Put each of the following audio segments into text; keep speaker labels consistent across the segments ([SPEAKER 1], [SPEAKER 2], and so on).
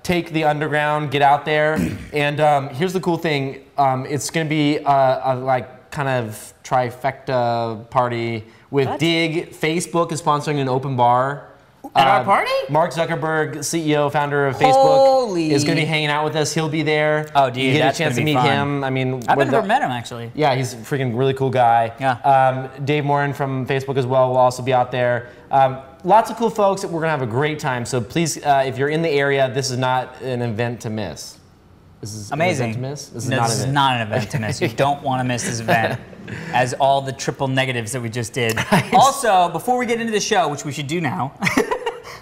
[SPEAKER 1] take the underground, get out there, and here's the cool thing. It's going to be a like kind of trifecta party with Dig. Facebook is sponsoring an open bar.
[SPEAKER 2] At our party?
[SPEAKER 1] Mark Zuckerberg, CEO, founder of Facebook, is going to be hanging out with us. He'll be there.
[SPEAKER 2] Oh, dude,
[SPEAKER 1] you get
[SPEAKER 2] that's
[SPEAKER 1] a chance to
[SPEAKER 2] gonna be
[SPEAKER 1] meet
[SPEAKER 2] fun.
[SPEAKER 1] him. I mean,
[SPEAKER 2] I've never met him, actually.
[SPEAKER 1] Yeah, he's a freaking really cool guy.
[SPEAKER 2] Yeah.
[SPEAKER 1] Dave Morin from Facebook as well will also be out there. Lots of cool folks. We're going to have a great time. So please, if you're in the area, this is not an event to miss. This is
[SPEAKER 2] amazing.
[SPEAKER 1] An event to miss? This is
[SPEAKER 2] no,
[SPEAKER 1] not
[SPEAKER 2] this is not an event to miss. You don't want to miss this event, as all the triple negatives that we just did. Also, before we get into the show, which we should do now,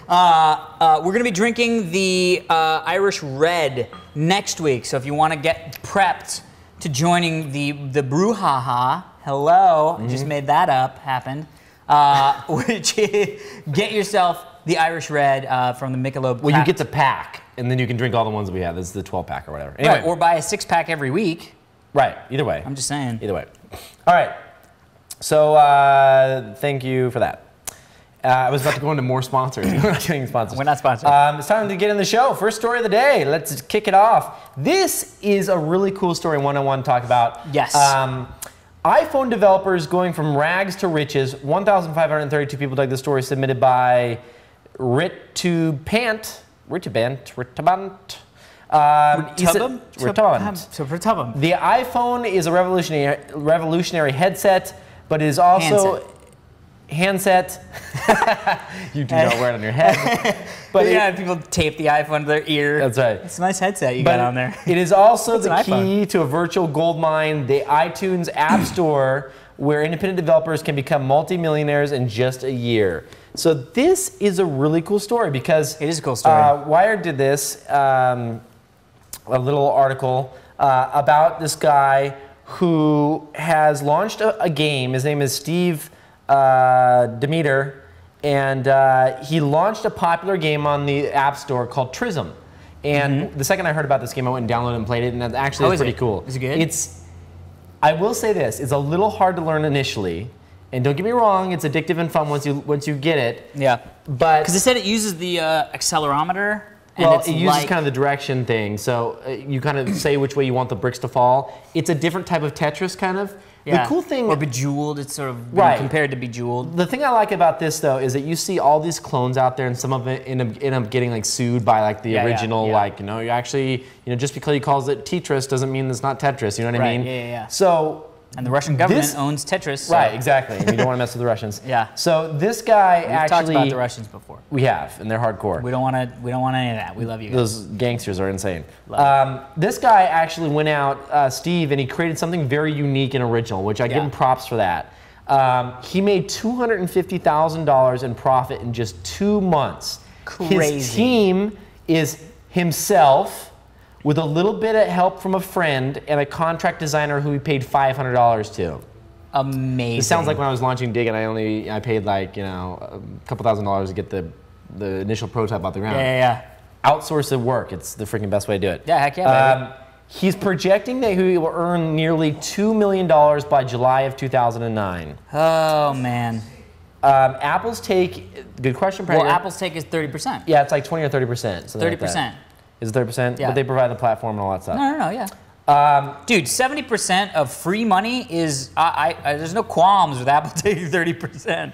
[SPEAKER 2] we're going to be drinking the Irish Red next week. So if you want to get prepped to joining the brouhaha, hello, I just made that up, happened. Which get yourself the Irish Red from the Michelob.
[SPEAKER 1] Well, you get the pack, and then you can drink all the ones that we have. This is the 12-pack or whatever. Anyway.
[SPEAKER 2] Right, or buy a 6-pack every week.
[SPEAKER 1] Right, either way.
[SPEAKER 2] I'm just saying.
[SPEAKER 1] Either way. All right. So thank you for that. I was about to go into more sponsors. We're not getting sponsors.
[SPEAKER 2] We're not sponsored.
[SPEAKER 1] It's time to get in the show. First story of the day. Let's kick it off. This is a really cool story, one I want to talk about.
[SPEAKER 2] Yes.
[SPEAKER 1] iPhone developers going from rags to riches. 1,532 people dug the story, submitted by Ritubant. The iPhone is a revolutionary headset, but it is also handset. You do not wear it on your head.
[SPEAKER 2] But yeah, people tape the iPhone to their ear.
[SPEAKER 1] That's right.
[SPEAKER 2] It's a nice headset you got on there.
[SPEAKER 1] It is also the key to a virtual gold mine, the iTunes App Store, where independent developers can become multimillionaires in just a year. So this is a really cool story because
[SPEAKER 2] it is a cool story.
[SPEAKER 1] Wired did this, a little article about this guy who has launched a game. His name is Steve Demeter, and he launched a popular game on the App Store called Trism. And the second I heard about this game, I went and downloaded and played it, and that actually is pretty cool.
[SPEAKER 2] Is it good?
[SPEAKER 1] I will say this: it's a little hard to learn initially, and don't get me wrong, it's addictive and fun once you get it.
[SPEAKER 2] Yeah.
[SPEAKER 1] But
[SPEAKER 2] because it said it uses the accelerometer.
[SPEAKER 1] Well, it uses kind of the direction thing, so you kind of say which way you want the bricks to fall. It's a different type of Tetris, kind of.
[SPEAKER 2] Yeah.
[SPEAKER 1] The cool thing,
[SPEAKER 2] or Bejeweled, it's sort of compared to Bejeweled.
[SPEAKER 1] The thing I like about this though is that you see all these clones out there, and some of it end up getting like sued by like the original, like you actually just because he calls it Tetris doesn't mean it's not Tetris. You know what I mean?
[SPEAKER 2] Yeah.
[SPEAKER 1] So.
[SPEAKER 2] And the Russian government owns Tetris. So.
[SPEAKER 1] Right, exactly. And you don't want to mess with the Russians.
[SPEAKER 2] Yeah.
[SPEAKER 1] So this guy
[SPEAKER 2] We've talked about the Russians before.
[SPEAKER 1] We have, and they're hardcore.
[SPEAKER 2] We don't want any of that. We love you guys.
[SPEAKER 1] Those gangsters are insane. This guy actually went out, Steve, and he created something very unique and original, which I give him props for that. He made $250,000 in profit in just 2 months.
[SPEAKER 2] Crazy.
[SPEAKER 1] His team is himself, with a little bit of help from a friend and a contract designer who he paid $500 to.
[SPEAKER 2] Amazing.
[SPEAKER 1] It sounds like when I was launching Dig and I paid like a couple $1,000s to get the initial prototype off the ground.
[SPEAKER 2] Yeah.
[SPEAKER 1] Outsource the work. It's the freaking best way to do it.
[SPEAKER 2] Yeah, heck yeah, baby.
[SPEAKER 1] He's projecting that he will earn nearly $2 million by July of 2009.
[SPEAKER 2] Oh man.
[SPEAKER 1] Apple's take. Good question, Prager.
[SPEAKER 2] Well, Apple's take is 30%.
[SPEAKER 1] Yeah, it's like 20 or 30%.
[SPEAKER 2] 30%.
[SPEAKER 1] Is it 30%?
[SPEAKER 2] Yeah.
[SPEAKER 1] But they provide the platform and all that stuff.
[SPEAKER 2] No, yeah. Dude, 70% of free money is, there's no qualms with Apple taking 30%.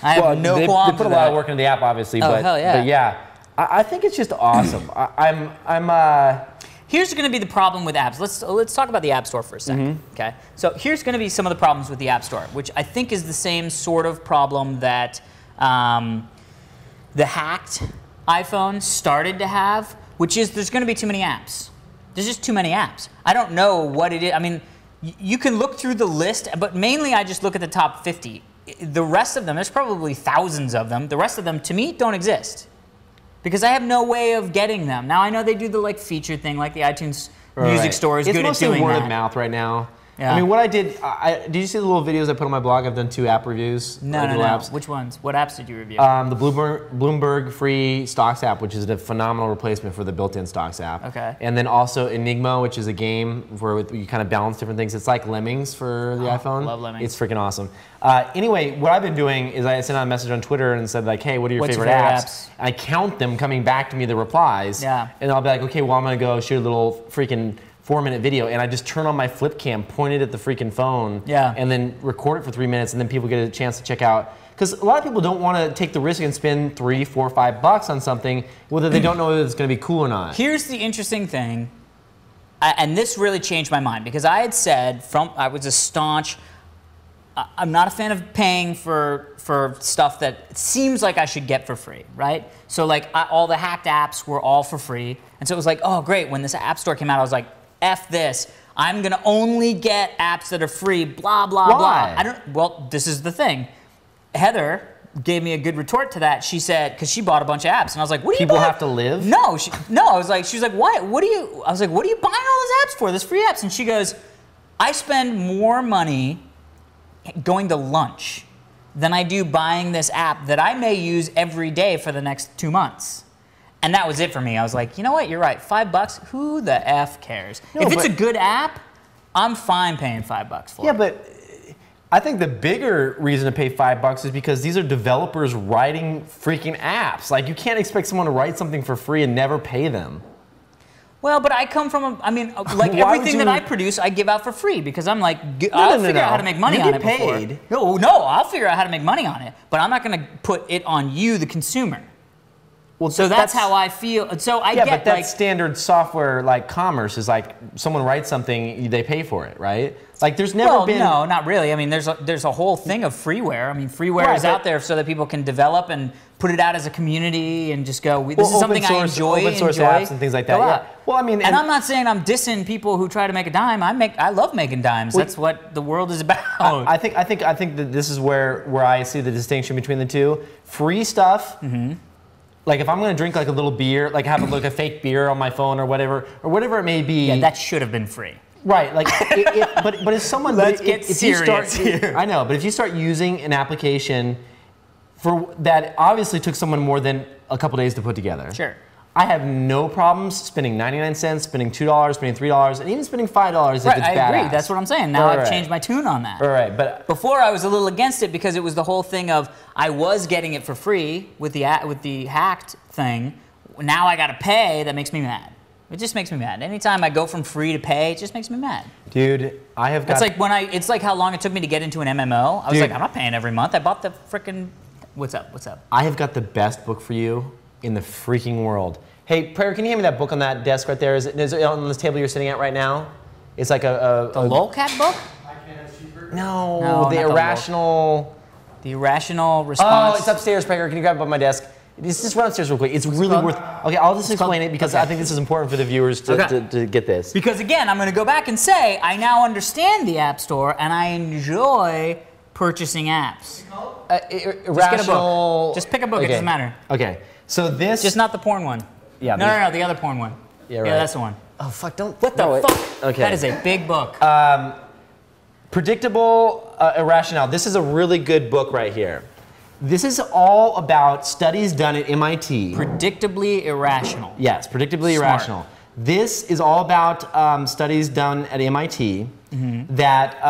[SPEAKER 2] I have no qualms
[SPEAKER 1] They put a lot of work into the app, obviously.
[SPEAKER 2] Oh,
[SPEAKER 1] but,
[SPEAKER 2] hell yeah.
[SPEAKER 1] But yeah, I think it's just awesome.
[SPEAKER 2] Here's going to be the problem with apps. Let's talk about the App Store for a second. Okay. So here's going to be some of the problems with the App Store, which I think is the same sort of problem that the hacked iPhone started to have, which is there's going to be too many apps. There's just too many apps. I don't know what it is. I mean, you can look through the list, but mainly I just look at the top 50. The rest of them, there's probably thousands of them. The rest of them, to me, don't exist. Because I have no way of getting them. Now, I know they do the feature thing, like the iTunes Music Store is good at doing that.
[SPEAKER 1] It's mostly word of mouth right now.
[SPEAKER 2] Yeah.
[SPEAKER 1] I mean, what I did, did you see the little videos I put on my blog? I've done 2 app reviews.
[SPEAKER 2] No.
[SPEAKER 1] Apps.
[SPEAKER 2] Which ones? What apps did you review?
[SPEAKER 1] The Bloomberg free stocks app, which is a phenomenal replacement for the built-in stocks app.
[SPEAKER 2] Okay.
[SPEAKER 1] And then also Enigma, which is a game where you kind of balance different things. It's like Lemmings for the iPhone.
[SPEAKER 2] Love Lemmings.
[SPEAKER 1] It's freaking awesome. Anyway, what I've been doing is I sent out a message on Twitter and said like, hey, what are your favorite apps? I count them coming back to me, the replies.
[SPEAKER 2] Yeah.
[SPEAKER 1] And I'll be like, okay, well, I'm going to go shoot a little freaking 4-minute video, and I just turn on my flip cam, point it at the freaking phone, and then record it for 3 minutes, and then people get a chance to check out. Because a lot of people don't want to take the risk and spend $3, $4, $5 on something, whether they don't know whether it's going to be cool or not.
[SPEAKER 2] Here's the interesting thing, and this really changed my mind, because I had said, I was a staunch, I'm not a fan of paying for stuff that it seems like I should get for free, right? So like all the hacked apps were all for free, and so it was like, oh great, when this app store came out, I was like, F this. I'm gonna only get apps that are free, blah, blah, blah. Well, this is the thing. Heather gave me a good retort to that. She said, because she bought a bunch of apps, and I was like, what do you buy?
[SPEAKER 1] People have to live?
[SPEAKER 2] No, I was like, she was like, what? I was like, what are you buying all these apps for? There's free apps. And she goes, I spend more money going to lunch than I do buying this app that I may use every day for the next 2 months. And that was it for me. I was like, you know what? You're right. $5? Who the F cares? No, if it's a good app, I'm fine paying $5 for it.
[SPEAKER 1] Yeah, but I think the bigger reason to pay $5 is because these are developers writing freaking apps. Like, you can't expect someone to write something for free and never pay them.
[SPEAKER 2] Well, but I come from like everything that I produce, I give out for free because I'm like, I'll figure out how to make money on it before.
[SPEAKER 1] You get paid.
[SPEAKER 2] No, I'll figure out how to make money on it, but I'm not going to put it on you, the consumer. Well, so that's how I feel. So I get
[SPEAKER 1] but that's
[SPEAKER 2] like
[SPEAKER 1] standard software, like commerce is like someone writes something, they pay for it, right? Like there's never been.
[SPEAKER 2] No, not really. I mean, there's a whole thing of freeware. I mean, freeware is out there so that people can develop and put it out as a community and just go. This is something I enjoy.
[SPEAKER 1] Open source apps and things like that. Yeah. Well, I mean,
[SPEAKER 2] and I'm not saying I'm dissing people who try to make a dime. I love making dimes. That's what the world is about.
[SPEAKER 1] I think that this is where I see the distinction between the two. Free stuff. Mm-hmm. Like if I'm going to drink like a little beer, like have a fake beer on my phone or whatever it may be.
[SPEAKER 2] Yeah, that should have been free.
[SPEAKER 1] Right, like, but if someone,
[SPEAKER 2] Let's get serious here.
[SPEAKER 1] I know, but if you start using an application for that obviously took someone more than a couple days to put together.
[SPEAKER 2] Sure.
[SPEAKER 1] I have no problems spending 99 cents, spending $2, spending $3, and even spending $5 if it's badass.
[SPEAKER 2] I agree. That's what I'm saying. Now I've changed my tune on that.
[SPEAKER 1] Right, but
[SPEAKER 2] before I was a little against it because it was the whole thing of I was getting it for free with the hacked thing. Now I got to pay. That makes me mad. It just makes me mad. Anytime I go from free to pay, it just makes me mad.
[SPEAKER 1] Dude, I have got.
[SPEAKER 2] It's like how long it took me to get into an MMO. I was like, I'm not paying every month. I bought the frickin'. What's up?
[SPEAKER 1] I have got the best book for you in the freaking world. Hey, Prayer, can you hand me that book on that desk right there? Is it on this table you're sitting at right now? It's like the
[SPEAKER 2] lolcat book?
[SPEAKER 1] No, the irrational.
[SPEAKER 2] The irrational response.
[SPEAKER 1] Oh, it's upstairs, Prayer. Can you grab it on my desk? Just run upstairs real quick. It's really worth. Okay, I'll just explain it because I think this is important for the viewers to get this.
[SPEAKER 2] Because again, I'm going to go back and say I now understand the App Store and I enjoy purchasing apps.
[SPEAKER 1] Irrational.
[SPEAKER 2] Just pick a book. It doesn't matter.
[SPEAKER 1] Okay, so this.
[SPEAKER 2] Just not the porn one.
[SPEAKER 1] Yeah.
[SPEAKER 2] No, the other porn one.
[SPEAKER 1] Yeah, right.
[SPEAKER 2] Yeah, that's the one.
[SPEAKER 1] Oh fuck! Don't.
[SPEAKER 2] What the fuck?
[SPEAKER 1] Okay.
[SPEAKER 2] That is a big book.
[SPEAKER 1] Predictable Irrational. This is a really good book right here. This is all about studies done at MIT.
[SPEAKER 2] Predictably Irrational.
[SPEAKER 1] Yes, Predictably Irrational. This is all about studies done at MIT that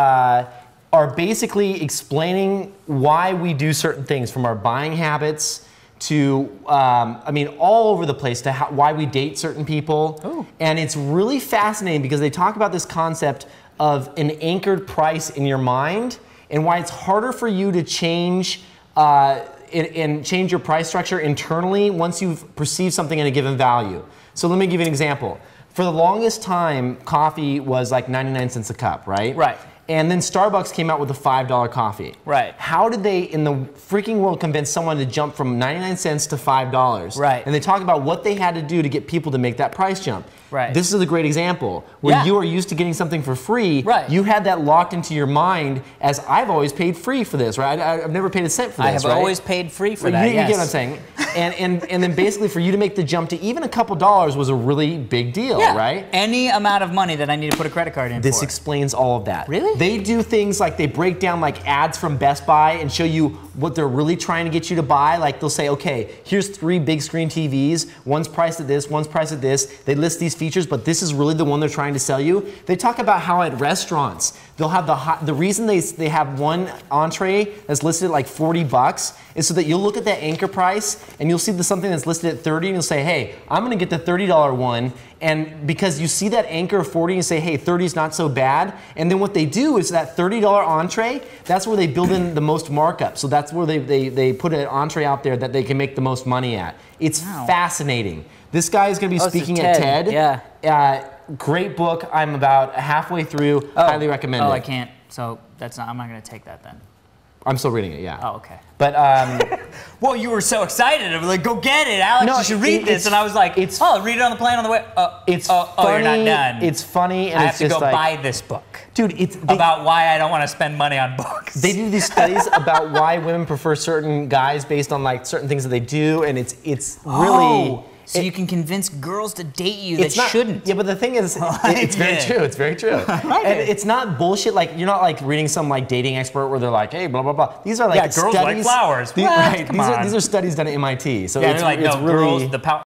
[SPEAKER 1] are basically explaining why we do certain things, from our buying habits to, all over the place, to why we date certain people.
[SPEAKER 2] Ooh.
[SPEAKER 1] And it's really fascinating because they talk about this concept of an anchored price in your mind and why it's harder for you to change and change your price structure internally once you've perceived something at a given value. So let me give you an example. For the longest time, coffee was like 99 cents a cup, right?
[SPEAKER 2] Right.
[SPEAKER 1] And then Starbucks came out with a $5 coffee.
[SPEAKER 2] Right.
[SPEAKER 1] How did they in the freaking world convince someone to jump from 99 cents to $5?
[SPEAKER 2] Right.
[SPEAKER 1] And they talk about what they had to do to get people to make that price jump.
[SPEAKER 2] Right.
[SPEAKER 1] This is a great example where you are used to getting something for free.
[SPEAKER 2] Right.
[SPEAKER 1] You had that locked into your mind as I've always paid free for this, right? I've never paid a cent for this,
[SPEAKER 2] I have always paid free for that,
[SPEAKER 1] you get what I'm saying? And then basically for you to make the jump to even a couple dollars was a really big deal, right?
[SPEAKER 2] Any amount of money that I need to put a credit card in
[SPEAKER 1] This
[SPEAKER 2] for.
[SPEAKER 1] explains all of that.
[SPEAKER 2] Really?
[SPEAKER 1] They do things like they break down like ads from Best Buy and show you what they're really trying to get you to buy. Like they'll say, okay, here's 3 big screen TVs. One's priced at this, one's priced at this. They list these features, but this is really the one they're trying to sell you. They talk about how at restaurants, they'll have the reason they have one entree that's listed at like $40 is so that you'll look at that anchor price and you'll see something that's listed at 30 and you'll say, hey, I'm gonna get the $30 one. And because you see that anchor of 40 and you say, hey, 30 is not so bad. And then what they do is that $30 entree, that's where they build in the most markup. So that's where they put an entree out there that they can make the most money at. It's fascinating. This guy is gonna be speaking at TED.
[SPEAKER 2] Yeah.
[SPEAKER 1] Great book. I'm about halfway through. Highly recommend it.
[SPEAKER 2] Oh, I can't. So I'm not gonna take that then.
[SPEAKER 1] I'm still reading it, yeah.
[SPEAKER 2] Oh, okay.
[SPEAKER 1] But
[SPEAKER 2] well, you were so excited. I was like, go get it, Alex.
[SPEAKER 1] No,
[SPEAKER 2] you should read this. And I was like, read it on the plane on the way.
[SPEAKER 1] It's
[SPEAKER 2] funny. You're not done.
[SPEAKER 1] It's funny, and
[SPEAKER 2] I
[SPEAKER 1] it's
[SPEAKER 2] have to
[SPEAKER 1] just
[SPEAKER 2] go
[SPEAKER 1] like,
[SPEAKER 2] buy this book.
[SPEAKER 1] Dude,
[SPEAKER 2] about why I don't want to spend money on books.
[SPEAKER 1] They do these studies about why women prefer certain guys based on like certain things that they do, and it's really.
[SPEAKER 2] So you can convince girls to date you that shouldn't.
[SPEAKER 1] Yeah, but the thing is, it's very true. It's very true. And it's not bullshit. Like you're not like reading some like dating expert where they're like, hey, blah blah blah. These are like
[SPEAKER 2] girls
[SPEAKER 1] studies.
[SPEAKER 2] Like flowers.
[SPEAKER 1] These are studies done at MIT. So
[SPEAKER 2] they're like,
[SPEAKER 1] it's
[SPEAKER 2] no,
[SPEAKER 1] really,
[SPEAKER 2] girls, the power.